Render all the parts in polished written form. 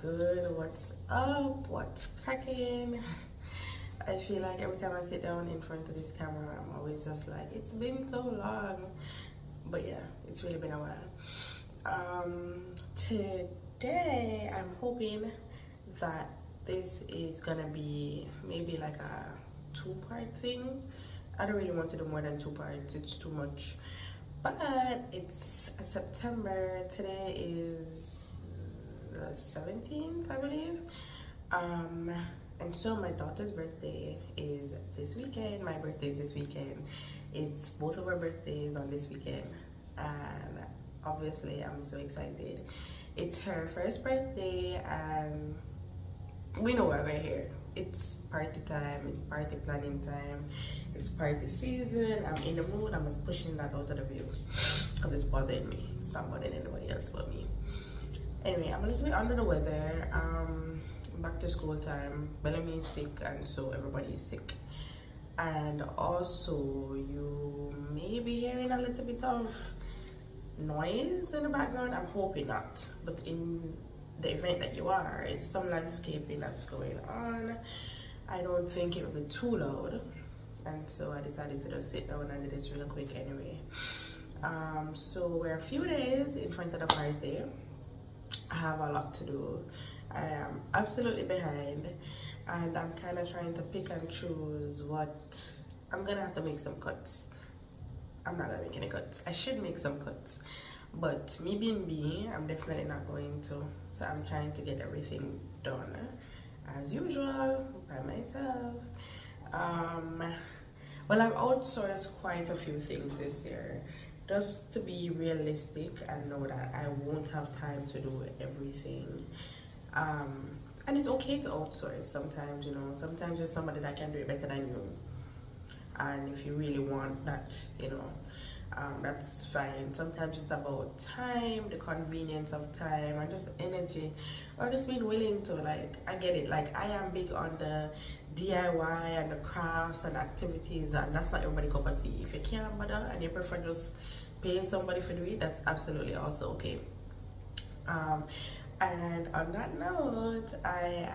good? What's up? What's cracking? I feel like every time I sit down in front of this camera, I'm always just like, it's been so long. But yeah, it's really been a while. Today, I'm hoping that this is gonna be maybe like a two-part thing. I don't really want to do more than 2 parts, it's too much. But it's September. Today is the 17th, I believe. And so my daughter's birthday is this weekend. My birthday is this weekend. It's both of our birthdays on this weekend. And obviously I'm so excited. It's her first birthday and we know why we're here. It's party time, it's party planning time, it's party season. I'm in the mood. I'm just pushing that out of the view because it's bothering me. It's not bothering anybody else but me. Anyway, I'm a little bit under the weather. Back to school time. Bellamy is sick and so everybody is sick. And also you may be hearing a little bit of noise in the background. I'm hoping not, but in the event that you are, it's some landscaping that's going on. I don't think it will be too loud, and so I decided to just sit down and do this real quick anyway. So we're a few days in front of the party. I have a lot to do. I am absolutely behind, and I'm kind of trying to pick and choose what I'm gonna have to make some cuts. I'm not gonna make any cuts. I should make some cuts, but me being me, I'm definitely not going to. So I'm trying to get everything done as usual by myself. Well, I've outsourced quite a few things this year, just to be realistic and know that I won't have time to do everything. And it's okay to outsource sometimes, you know. Sometimes there's somebody that can do it better than you. And if you really want that, you know, that's fine. Sometimes it's about time, the convenience of time, and just energy, or just being willing to, like, I get it. Like, I am big on the DIY and the crafts and activities, and that's not everybody cup of tea. If you can't bother and you prefer just pay somebody for doing it, that's absolutely also okay. And on that note, I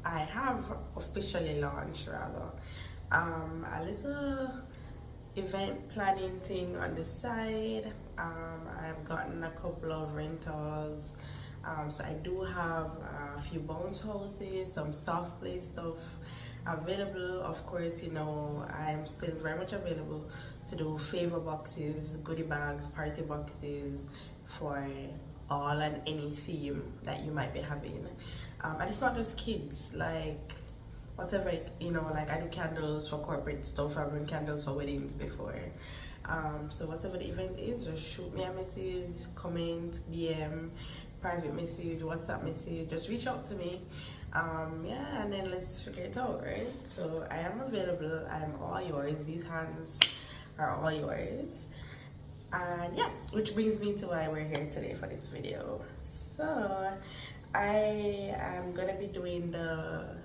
have officially launched rather a little event planning thing on the side. I've gotten a couple of rentals, so I do have a few bounce houses, some soft play stuff available. Of course, you know, I'm still very much available to do favor boxes, goodie bags, party boxes for all and any theme that you might be having. And it's not just kids, like whatever, you know, like I do candles for corporate stuff. I've run candles for weddings before. So whatever the event is, just shoot me a message, comment, DM, private message, WhatsApp message, just reach out to me. Yeah, and then let's figure it out, right? So I am available. I am all yours. These hands are all yours. And yeah, which brings me to why we're here today for this video. So I am gonna be doing the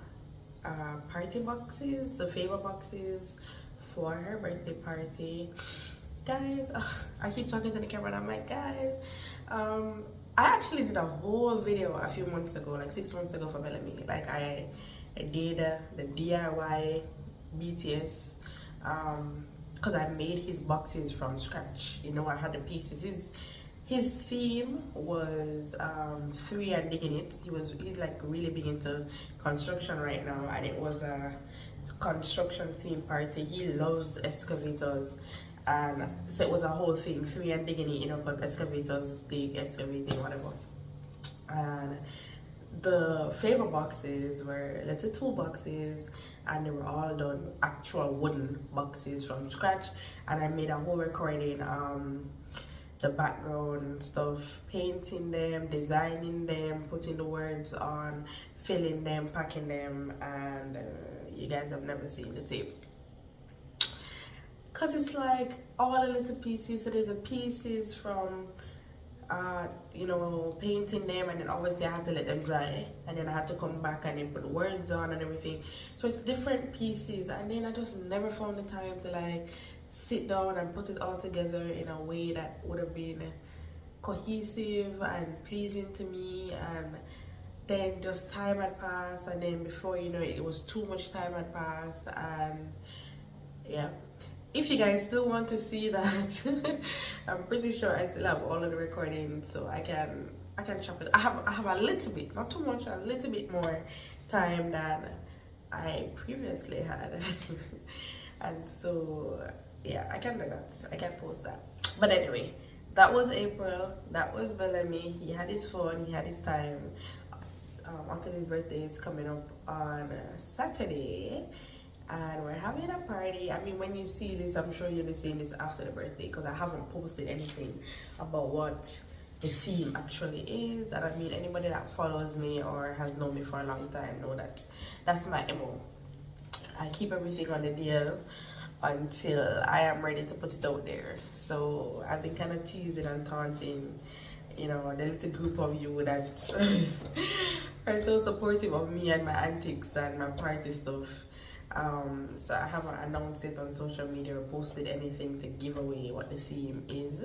party boxes, the favor boxes for her birthday party. Guys, I keep talking to the camera and I'm like, guys, I actually did a whole video a few months ago, like 6 months ago for Lemme. Like I did the DIY BTS, because I made his boxes from scratch. You know, I had the pieces. His theme was 3 and digging it. He's like really big into construction right now, and it was a construction theme party. He loves excavators, and so it was a whole thing, 3 and digging it, you know, because excavators dig, excavating, whatever. And the favor boxes were little toolboxes, and they were all done actual wooden boxes from scratch. And I made a whole recording, the background stuff, painting them, designing them, putting the words on, filling them, packing them, and you guys have never seen the tape. Cause it's like all the little pieces. So there's the pieces from you know, painting them, and then obviously I had to let them dry, and then I had to come back and then put words on and everything. So it's different pieces, and then I just never found the time to like sit down and put it all together in a way that would have been cohesive and pleasing to me. And then just time had passed, and then before you know it, it was too much time had passed. And yeah, if you guys still want to see that, I'm pretty sure I still have all of the recordings, so I can chop it. I have a little bit, not too much, a little bit more time than I previously had. And so yeah, I can do that. I can post that. But anyway, that was April. That was Bellamy. He had his fun, he had his time. After his birthday is coming up on Saturday, and we're having a party. I mean, when you see this, I'm sure you'll be seeing this after the birthday, because I haven't posted anything about what the theme actually is. And I mean, anybody that follows me or has known me for a long time know that that's my MO. I keep everything on the DL until I am ready to put it out there. So I've been kind of teasing and taunting, you know, the little group of you that are so supportive of me and my antics and my party stuff. So I haven't announced it on social media or posted anything to give away what the theme is.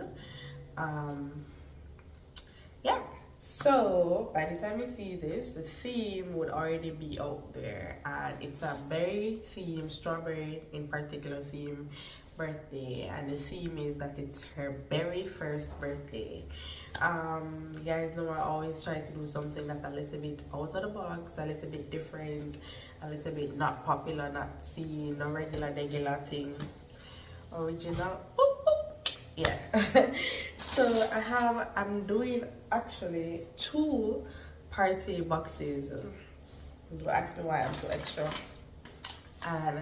Yeah, so by the time you see this, the theme would already be out there, and it's a berry theme, strawberry in particular theme birthday, and the theme is that it's her very first birthday. You guys know I always try to do something that's a little bit out of the box, a little bit different, a little bit not popular, not seen, no regular thing, original. Boop, boop. Yeah. So I'm doing actually 2 party boxes. You ask me why I'm so extra, and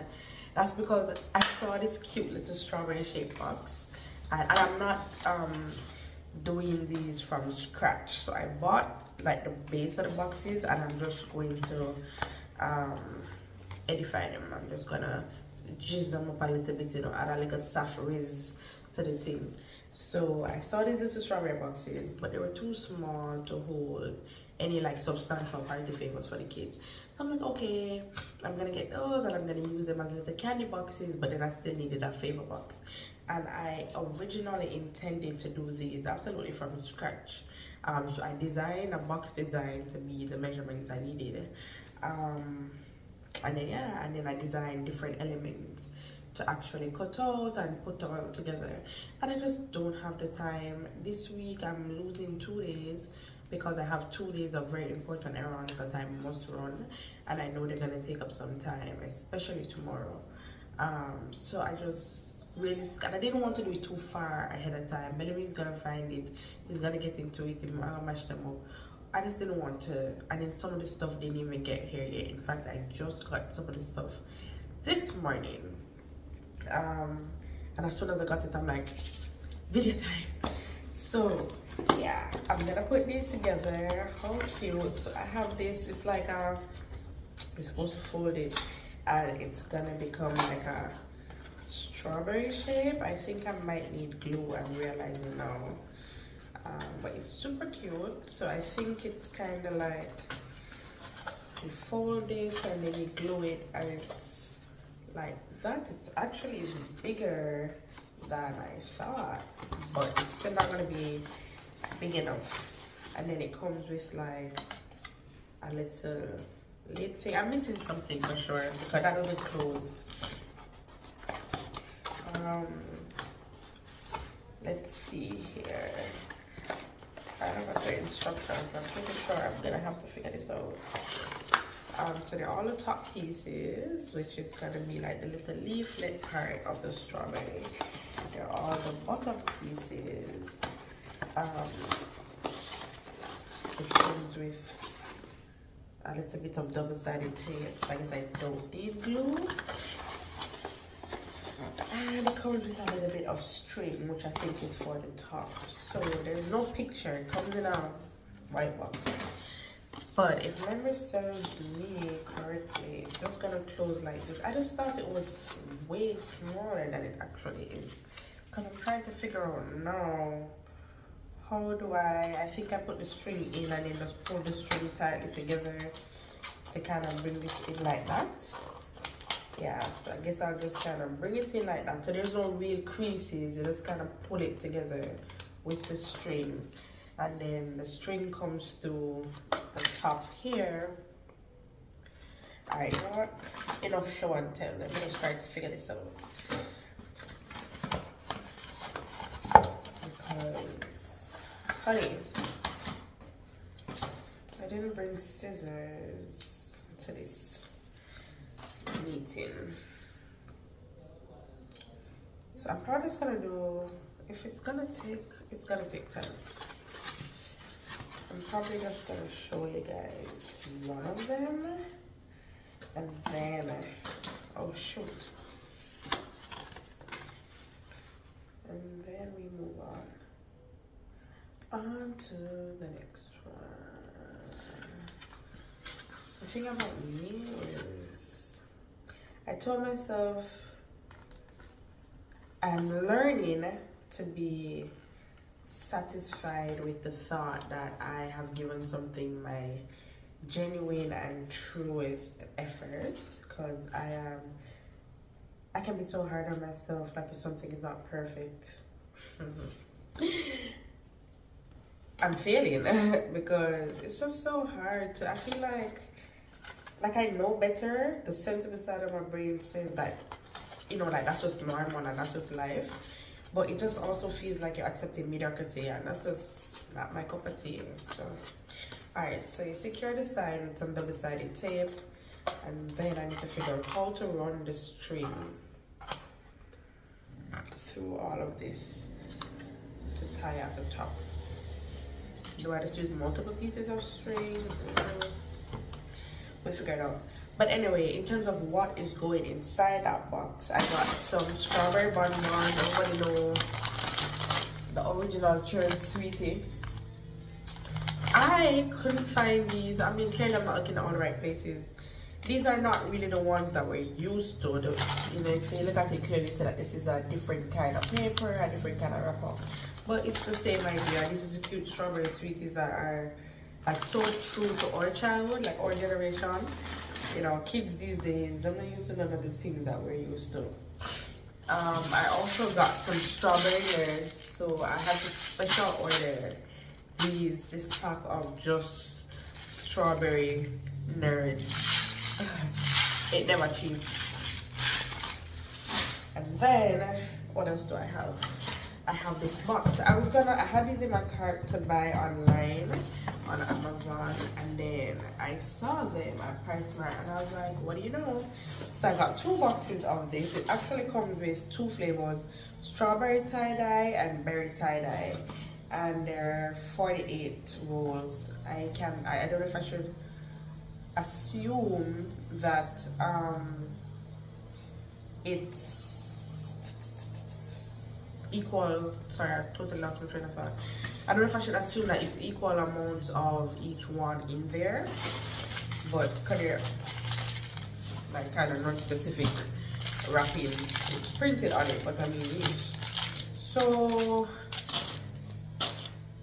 that's because I saw this cute little strawberry shaped box, and I'm not doing these from scratch. So I bought like the base of the boxes, and I'm just going to edify them. I'm just gonna jizz them up a little bit, you know, add a little soft riz to the thing. So I saw these little strawberry boxes, but they were too small to hold any like substantial party favors for the kids. So I'm like, okay, I'm gonna get those and I'm gonna use them as little candy boxes, but then I still needed a favor box. And I originally intended to do these absolutely from scratch. So I designed a box design to be the measurements I needed. And then I designed different elements to actually cut out and put all together, and I just don't have the time. This week I'm losing 2 days because I have 2 days of very important errands that I must run, and I know they're gonna take up some time, especially tomorrow. So I just really, and I didn't want to do it too far ahead of time. Bellamy's gonna find it, he's gonna get into it, I'm gonna mash them up. I just didn't want to, and then some of the stuff didn't even get here yet. In fact, I just got some of the stuff this morning. And as soon as I got it, I'm like, video time. So yeah, I'm gonna put this together. How cute. So I have this, it's like it's supposed to fold it, and it's gonna become like a strawberry shape. I think I might need glue, I'm realizing now. But it's super cute. So I think it's kind of like you fold it and then you glue it, and it's like that. It's actually bigger than I thought, but it's still not gonna be big enough. And then it comes with like a little lid thing. I'm missing something for sure because that doesn't close. Let's see here. I don't got the instructions. I'm pretty sure I'm gonna have to figure this out. So they're all the top pieces, which is gonna be like the little leaflet part of the strawberry. They're all the bottom pieces. It comes with a little bit of double-sided tape. I guess I don't need glue. And it comes with a little bit of string, which I think is for the top. So there's no picture. It comes in a white box. But if memory serves me correctly, it's just gonna close like this. I just thought it was way smaller than it actually is. Because I'm trying to figure out now, how do I think I put the string in and then just pull the string tightly together to kind of bring this in like that. Yeah, so I guess I'll just kind of bring it in like that. So there's no real creases, you just kind of pull it together with the string. And then the string comes through the top here. Alright, you know what? Enough show and tell. Let me just try to figure this out. Because, honey, I didn't bring scissors to this meeting. So I'm probably just gonna do, if it's gonna take time. I'm probably just gonna show you guys one of them, and then, oh shoot. And then we move on to the next one. The thing about me is, I told myself I'm learning to be satisfied with the thought that I have given something my genuine and truest effort, because I can be so hard on myself, like if something is not perfect. I'm failing because it's just so hard to, I feel like I know better. The sensitive side of my brain says that, you know, like that's just normal and that's just life. But it just also feels like you're accepting mediocrity, and that's just not my cup of tea. So, alright, so you secure the side with some double-sided tape, and then I need to figure out how to run the string through all of this to tie at the top. Do I just use multiple pieces of string? We'll figure it out. But anyway, in terms of what is going inside that box, I got some strawberry bonbon. Everybody know the original churned sweetie. I couldn't find these. I mean, clearly I'm not looking at all the right places. These are not really the ones that we're used to. You know, if you look at it clearly, say that this is a different kind of paper, a different kind of wrapper. But it's the same idea. This is a cute strawberry sweeties that are like so true to our childhood, like our generation. You know, kids these days, they're not used to none of the things that we're used to. I also got some strawberry nerds, so I had to special order this pack of just strawberry nerds. It never cheap. And then what else do I have? I have this box. I had these in my cart to buy online on Amazon, and then I saw them at PriceMart, and I was like, what do you know? So I got 2 boxes of this. It actually comes with 2 flavors, strawberry tie-dye and berry tie-dye, and they're 48 rolls. I don't know if I should assume that it's equal. Sorry, I totally lost my train of thought. I don't know if I should assume that it's equal amounts of each one in there, but kind of like kind of non-specific wrapping. It's printed on it, but I mean so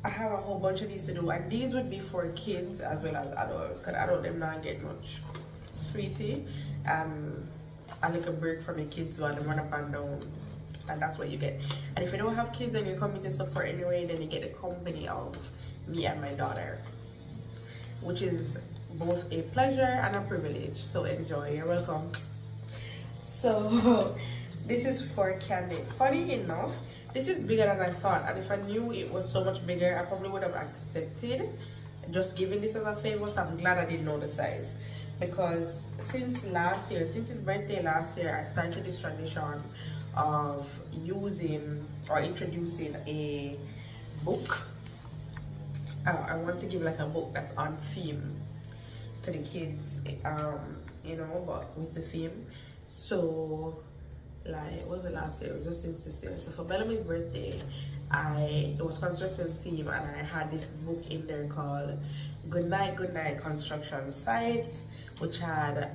I have a whole bunch of these to do, and these would be for kids as well as adults, because adults them not get much sweetie, and I like a break from the kids while they run up and down, and that's what you get. And if you don't have kids and you're coming to support anyway, then you get the company of me and my daughter, which is both a pleasure and a privilege. So enjoy. You're welcome. So this is for candy. Funny enough, this is bigger than I thought, and if I knew it was so much bigger, I probably would have accepted just giving this as a favor. So I'm glad I didn't know the size, because since last year, since his birthday last year, I started this tradition of using or introducing a book. I want to give like a book that's on theme to the kids, you know, but with the theme. So like, what was it last year? It was just since this year. So for Bellamy's birthday, it was construction theme, and I had this book in there called Good Night Construction Site, which had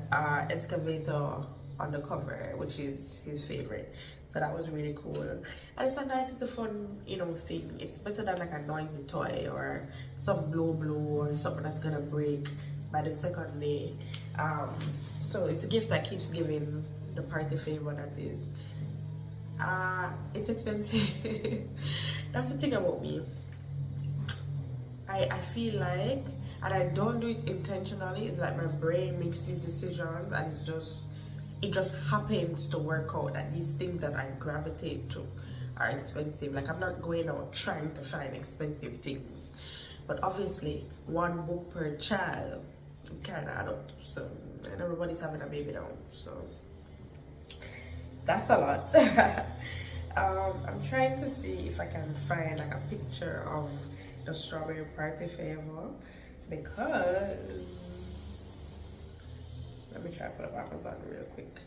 excavator on the cover, which is his favorite. So that was really cool, and it's a fun, you know, thing. It's better than like a noisy toy or some blow or something that's gonna break by the second day. So it's a gift that keeps giving, the party favor that is. It's expensive. That's the thing about me. I feel like, and I don't do it intentionally, it's like my brain makes these decisions and it just happens to work out that these things that I gravitate to are expensive. Like, I'm not going out trying to find expensive things, but obviously one book per child kind of add up. So, and everybody's having a baby now, so that's a lot. I'm trying to see if I can find like a picture of the strawberry party favor, because let me try to put up Amazon real quick.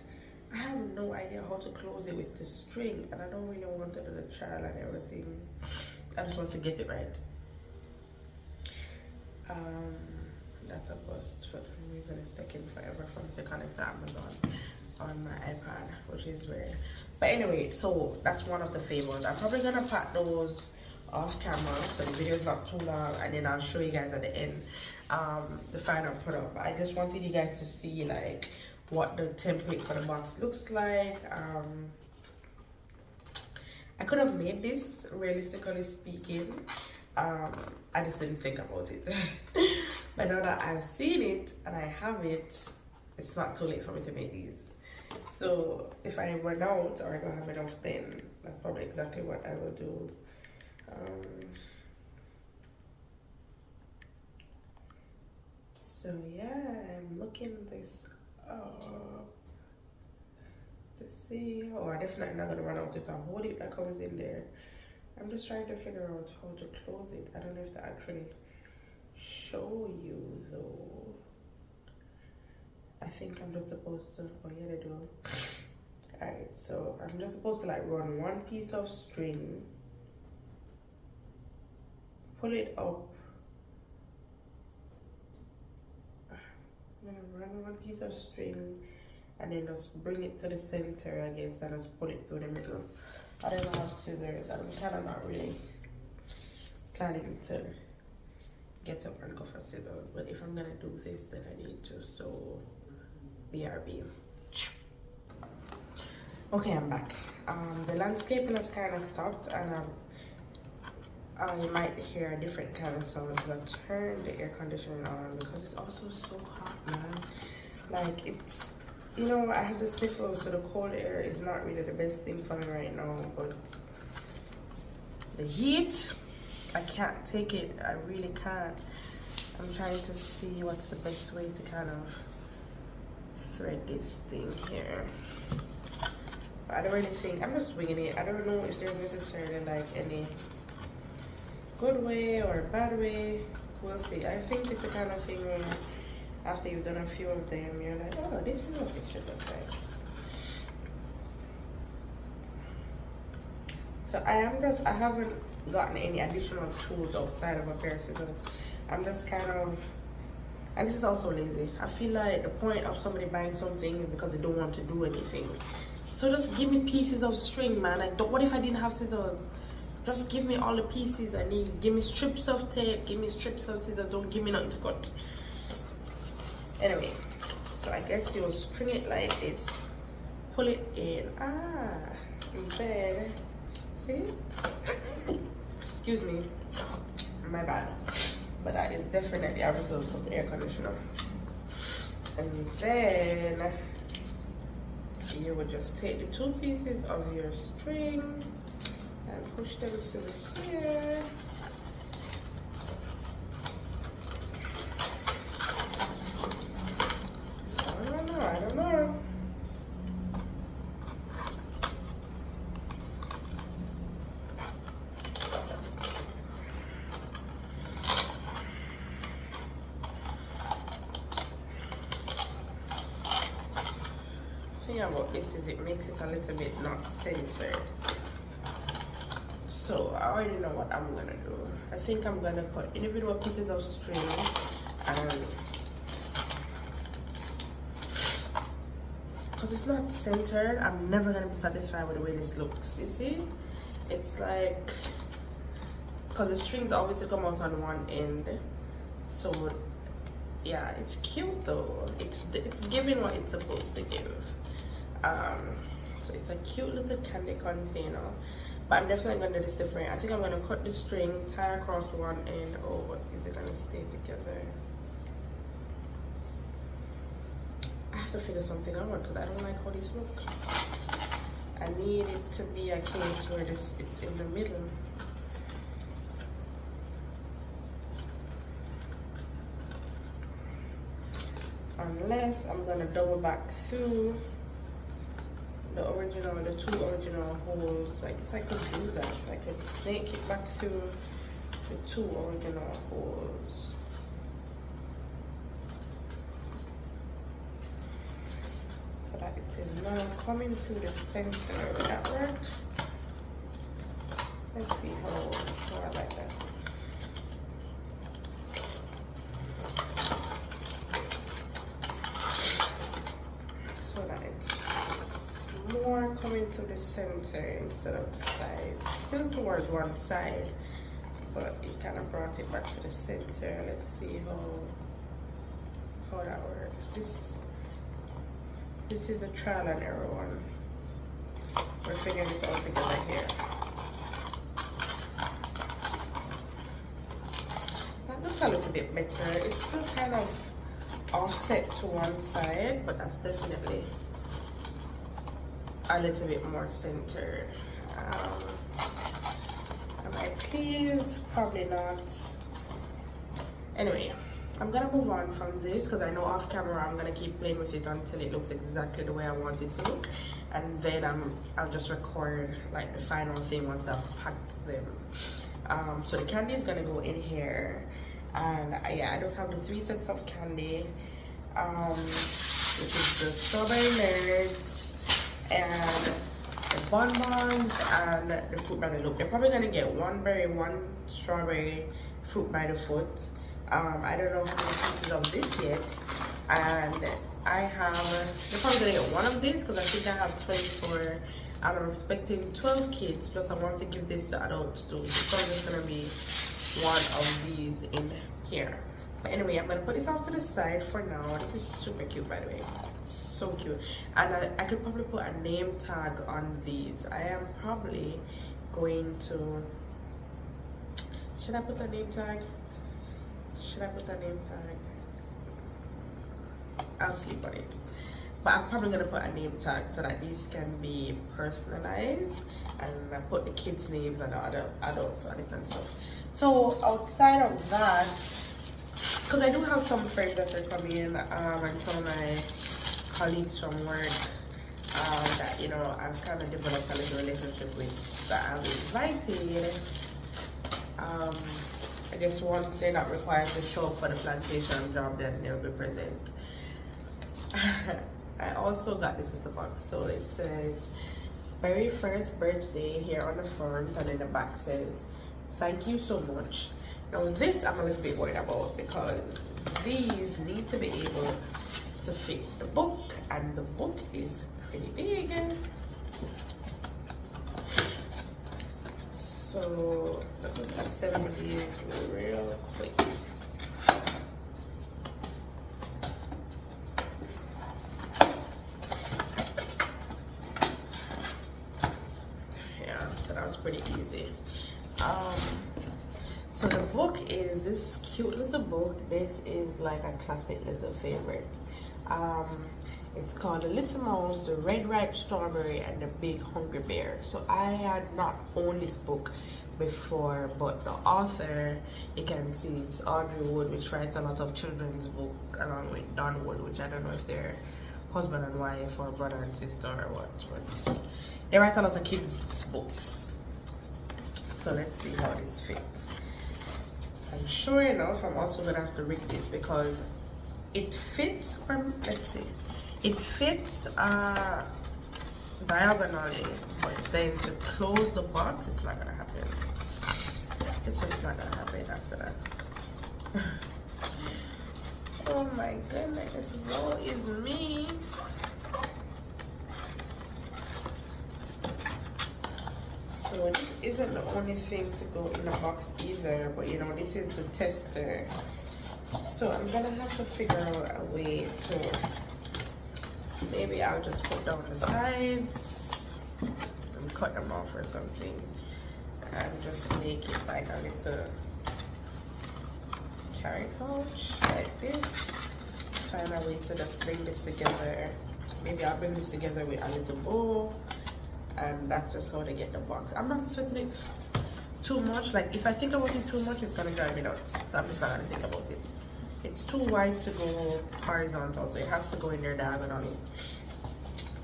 I have no idea how to close it with the string, and I don't really want to do the trial and everything. I just want to get it right. That's the post. For some reason it's taking forever for me to connect to Amazon on my iPad, which is weird. But anyway, so that's one of the favors. I'm probably gonna pack those off camera so the video is not too long, and then I'll show you guys at the end the final product. But I just wanted you guys to see like what the template for the box looks like. I could have made this, realistically speaking. I just didn't think about it. But now that I've seen it and I have it, it's not too late for me to make these. So if I run out or I don't have enough, then that's probably exactly what I will do. So yeah, I'm looking this up to see. Oh, I'm definitely not gonna run out. It's a whole heap that comes in there. I'm just trying to figure out how to close it. I don't know if to actually show you though. I think I'm just supposed to, oh yeah, they do. Alright, so I'm just supposed to like run one piece of string, pull it up. I'm gonna run one piece of string and then just bring it to the center, I guess, and just pull it through the middle. I don't have scissors. I'm kind of not really planning to get up and go for scissors, but if I'm gonna do this, then I need to. So BRB. Okay, I'm back. The landscaping has kind of stopped, and I might hear a different kind of sound because I turned the air conditioning on because it's also so hot, man. Like, it's, you know, I have the sniffles, so the cold air is not really the best thing for me right now, but the heat, I can't take it. I really can't. I'm trying to see what's the best way to kind of thread this thing here. I don't really think, I'm just winging it. I don't know if there's necessarily like any good way or bad way. We'll see. I think it's the kind of thing where after you've done a few of them, you're like, oh, this is what it should look like. So I haven't gotten any additional tools outside of a pair of scissors. I'm just kind of, and this is also lazy. I feel like the point of somebody buying something is because they don't want to do anything. So just give me pieces of string, man. Like, what if I didn't have scissors? Just give me all the pieces I need. Give me strips of tape, give me strips of scissors. Don't give me nothing to cut. Anyway, so I guess you'll string it like this. Pull it in. And then, see? Excuse me. My bad. But that is definitely a result of the air conditioner. And then you would just take the two pieces of your string and push them through here. I don't know. The thing about this is it makes it a little bit not centered. So I already know what I'm gonna do. I think I'm gonna cut individual pieces of string and because it's not centered, I'm never gonna be satisfied with the way this looks. You see? It's like, because the strings obviously come out on one end. So yeah, it's cute though. It's giving what it's supposed to give. So it's a cute little candy container. but I'm definitely gonna do this different. I think I'm gonna cut the string, tie across one end. Oh, but is it gonna stay together? I have to figure something out because I don't like how this looks. I need it to be a case where it's in the middle. Unless I'm gonna double back through the two original holes. I guess I could do that. I could snake it back through the two original holes. So that it is now coming through the center. Will that work? Let's see how I like that. So that it's more coming through the center instead of the side. Still towards one side, but it kind of brought it back to the center. Let's see how that works. This is a trial and error one. We're figuring this out together here. That looks a little bit better. It's still kind of offset to one side, but that's definitely a little bit more centered. Am I pleased? Probably not. Anyway, I'm gonna move on from this because I know off camera I'm gonna keep playing with it until it looks exactly the way I want it to look, and then I'll just record like the final thing once I've packed them. So the candy is gonna go in here, and yeah, I just have the 3 sets of candy, which is the strawberry nerds and the bonbons and the fruit by the loop. They're probably gonna get 1 berry, 1 strawberry, fruit by the foot. I don't know how many pieces of this yet, and they're probably gonna get 1 of these because I think I have 24, and I'm expecting 12 kids, plus I want to give this to adults too. So there's gonna be 1 of these in here. But anyway, I'm gonna put this off to the side for now. This is super cute, by the way. So cute. And I could probably put a name tag on these. I am probably going to, should I put a name tag? Should I put a name tag? I'll sleep on it. But I'm probably gonna put a name tag so that these can be personalized, and I put the kids' names and the other adults on it and stuff. So outside of that, because I do have some friends that are coming in, and some of my colleagues from work that, you know, I've kind of developed a little relationship with, that I've invited. I guess once they're not required to show up for the plantation job, then they'll be present. I also got this as a box, so it says very first birthday here on the front, and in the back says thank you so much. Now this I'm a little bit worried about because these need to be able to fit the book, and the book is pretty big. So let's just assemble these real quick. Yeah, so that was pretty easy. So the book is this cute little book. This is like a classic little favorite. It's called The Little Mouse, The Red Ripe Strawberry, and The Big Hungry Bear. So I had not owned this book before, but the author, you can see it's Audrey Wood, which writes a lot of children's book, along with Don Wood, which I don't know if they're husband and wife or brother and sister or what, but they write a lot of kids books. So let's see how this fits. And sure enough, I'm also gonna have to rig this because it fits from, let's see, it fits diagonally, but then to close the box, it's not gonna happen. It's just not gonna happen after that. Oh my goodness, woe is me. So this isn't the only thing to go in the box either, but you know, this is the tester. So I'm gonna have to figure out a way to, maybe I'll just put down the sides and cut them off or something and just make it like a little carry pouch like this. Find a way to just bring this together. Maybe I'll bring this together with a little bow, and that's just how they get the box. I'm not sweating it too much. Like if I think about it too much, it's gonna drive me nuts, so I'm just not gonna think about it. It's too wide to go horizontal, so it has to go in there diagonally.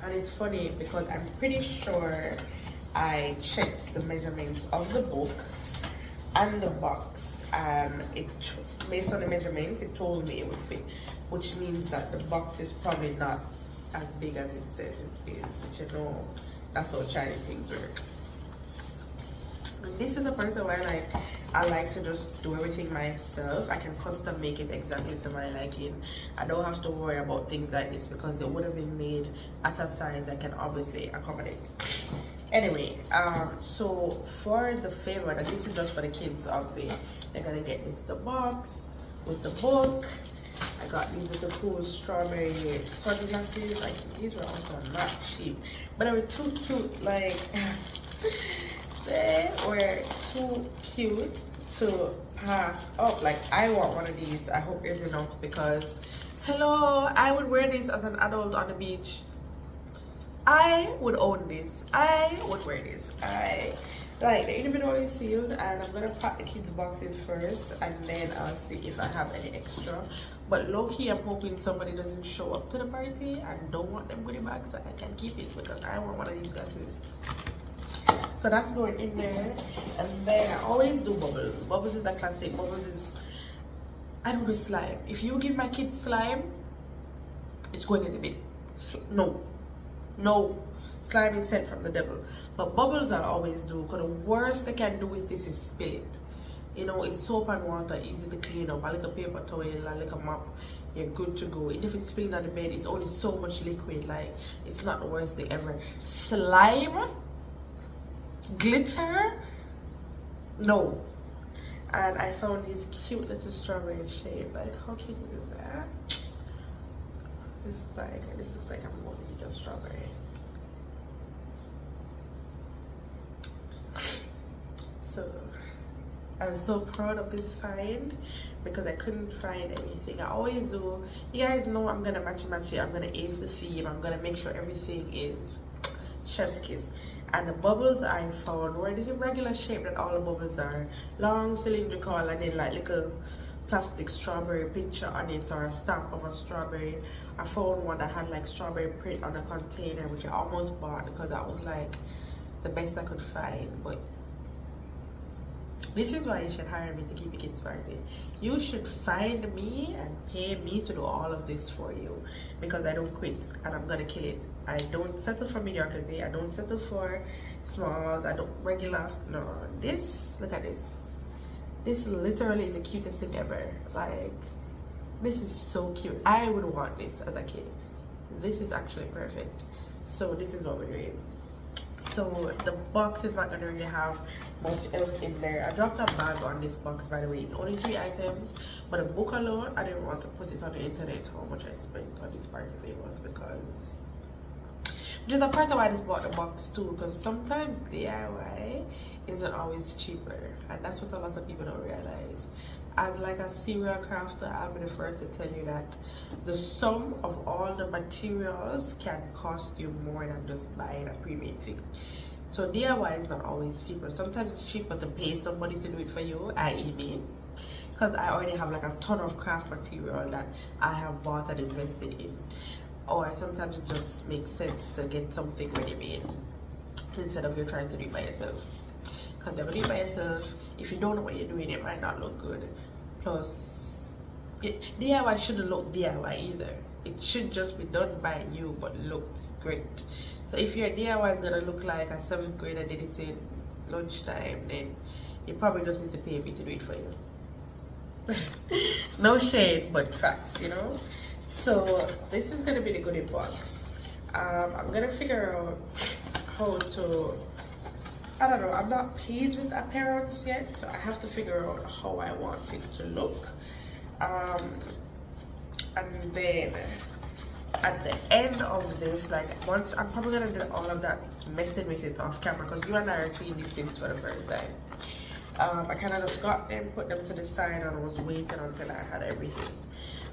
And it's funny because I'm pretty sure I checked the measurements of the book and the box, and it, based on the measurements, it told me it would fit, which means that the box is probably not as big as it says it is, which you know, that's how Chinese things work. And this is the part where I like to just do everything myself. I can custom make it exactly to my liking. I don't have to worry about things like this because they would have been made at a size that can obviously accommodate. Anyway, so for the favorite, and this is just for the kids obviously, they're gonna get this the box with the book. I got these little cool strawberry sunglasses. Like these were also not cheap, but they were too cute. Like they were too cute to pass up. Like I want one of these. I hope there's enough because hello, I would wear this as an adult on the beach. I would own this. I would wear this. I like the individual is sealed, and I'm gonna pack the kids' boxes first, and then I'll see if I have any extra. But low-key, I'm hoping somebody doesn't show up to the party and don't want them goodie bags, so I can keep it because I want one of these glasses. So that's going in there, and then I always do bubbles. Bubbles is a classic. Bubbles is, I don't do slime. If you give my kids slime, it's going in the bin. No, slime is sent from the devil. But bubbles I'll always do, because the worst they can do with this is spill it. You know, it's soap and water, easy to clean up. I like a paper towel, I like a mop, you're good to go. And if it's spilling on the bed, it's only so much liquid, like it's not the worst thing ever. Slime, glitter, no. And I found this cute little strawberry shape. Like how cute is that? This looks like I'm about to eat a strawberry. So I was so proud of this find because I couldn't find anything. I always do. You guys know I'm gonna match it. I'm gonna ace the theme. I'm gonna make sure everything is chef's kiss. And the bubbles I found were the regular shape that all the bubbles are. Long, cylindrical, and then like little plastic strawberry picture on it or a stamp of a strawberry. I found one that had like strawberry print on the container, which I almost bought because that was like the best I could find. But this is why you should hire me to keep your kids' party. You should find me and pay me to do all of this for you because I don't quit and I'm gonna kill it. I don't settle for mediocrity. I don't settle for small. I don't regular. No, this, look at this. This literally is the cutest thing ever. Like, this is so cute. I would want this as a kid. This is actually perfect. So this is what we're doing. So the box is not gonna really have much else in there. I dropped a bag on this box, by the way. It's only 3 items, but a book alone, I didn't want to put it on the internet how much I spent on these party favors because there's a part of why I just bought the box too, because sometimes DIY isn't always cheaper, and that's what a lot of people don't realize. As like a serial crafter, I'll be the first to tell you that the sum of all the materials can cost you more than just buying a pre-made thing. So DIY is not always cheaper. Sometimes it's cheaper to pay somebody to do it for you, i.e. me, because I already have like a ton of craft material that I have bought and invested in. Or sometimes it just makes sense to get something ready-made instead of you trying to do it by yourself. Because if you do it by yourself, if you don't know what you're doing, it might not look good. Plus, DIY shouldn't look DIY either. It should just be done by you, but looks great. So if your DIY is gonna look like a 7th grader did it in lunchtime, then you probably just need to pay me to do it for you. No shade, but facts, you know? So this is gonna be the goodie box. I'm gonna figure out how to, I don't know, I'm not pleased with the appearance yet, so I have to figure out how I want it to look. And then at the end of this, like once I'm probably gonna do all of that messing with it off camera because you and I are seeing these things for the first time. I kind of just got them, put them to the side, and was waiting until I had everything.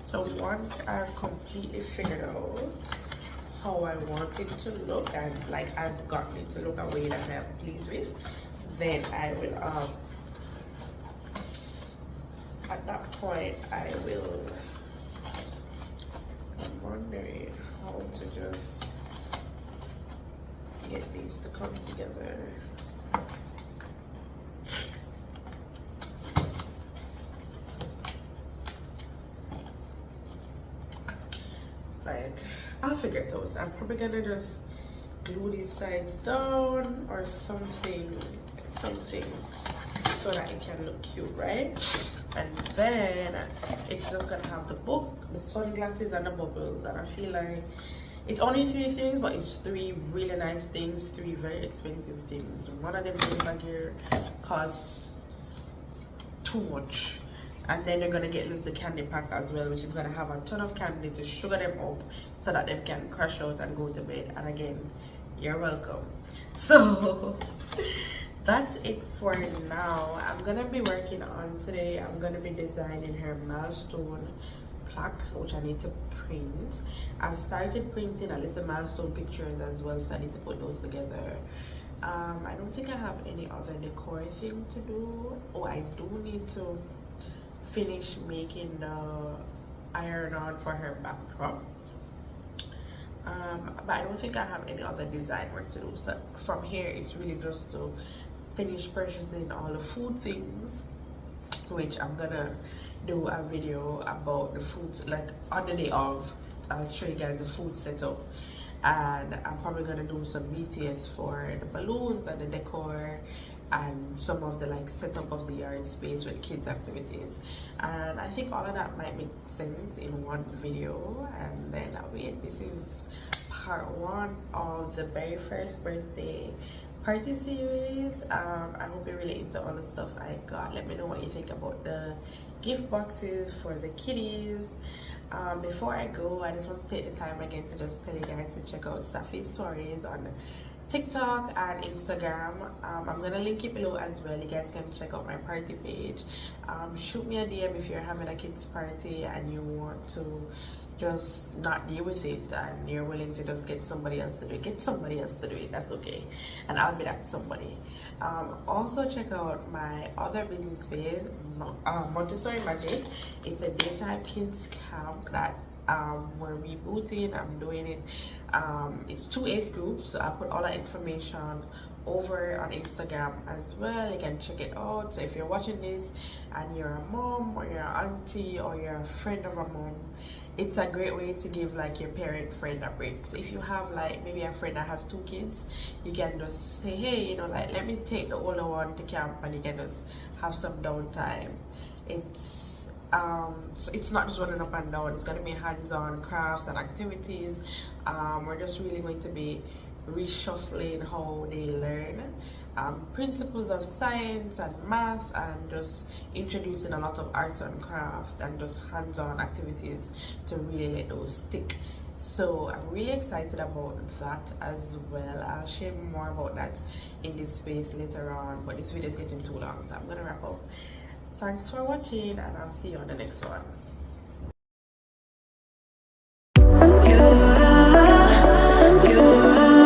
So once I've completely figured out how I want it to look, and like I've gotten it to look a way that I'm pleased with, then I will at that point I will, I'm wondering how to just get these to come together. Like, I'll figure it out. I'm probably gonna just glue these sides down or something so that it can look cute, right? And then it's just gonna have the book, the sunglasses, and the bubbles. And I feel like it's only 3 things, but it's 3 really nice things, 3 very expensive things. One of them paper gear costs too much. And then you're gonna get the candy pack as well, which is gonna have a ton of candy to sugar them up so that they can crash out and go to bed. And again, you're welcome. So that's it for now. I'm gonna be working on today. I'm gonna be designing her milestone plaque, which I need to print. I've started printing a little milestone pictures as well, so I need to put those together. I don't think I have any other decor thing to do. Oh, I do need to finish making the iron-on for her backdrop, but I don't think I have any other design work to do. So from here it's really just to finish purchasing all the food things, which I'm gonna do a video about the foods, like on the day of. I'll show you guys the food setup, and I'm probably gonna do some BTS for the balloons and the decor and some of the like setup of the yard space with kids activities. And I think all of that might make sense in one video. And then this is part 1 of the very first birthday party series. I hope you're really into all the stuff I got. Let me know what you think about the gift boxes for the kiddies. Before I go, I just want to take the time again to just tell you guys to check out Safi's stories on TikTok and Instagram. I'm gonna link it below as well. You guys can check out my party page. Shoot me a DM if you're having a kids party and you want to just not deal with it and you're willing to just get somebody else to do it. Get somebody else to do it, that's okay, and I'll be that somebody. Also check out my other business page, Montessori Magic. It's a daytime kids camp that we're rebooting. I'm doing it. It's 2 age groups, so I'll put all that information over on Instagram as well. You can check it out. So if you're watching this and you're a mom or you're an auntie or you're a friend of a mom, it's a great way to give like your parent friend a break. So if you have like maybe a friend that has 2 kids, you can just say, hey, you know, like let me take the older one to camp, and you can just have some downtime. So it's not just running up and down. It's going to be hands-on crafts and activities. We're just really going to be reshuffling how they learn principles of science and math, and just introducing a lot of arts and craft and just hands-on activities to really let those stick. So I'm really excited about that as well. I'll share more about that in this space later on, but this video is getting too long, so I'm gonna wrap up. Thanks for watching, and I'll see you on the next one.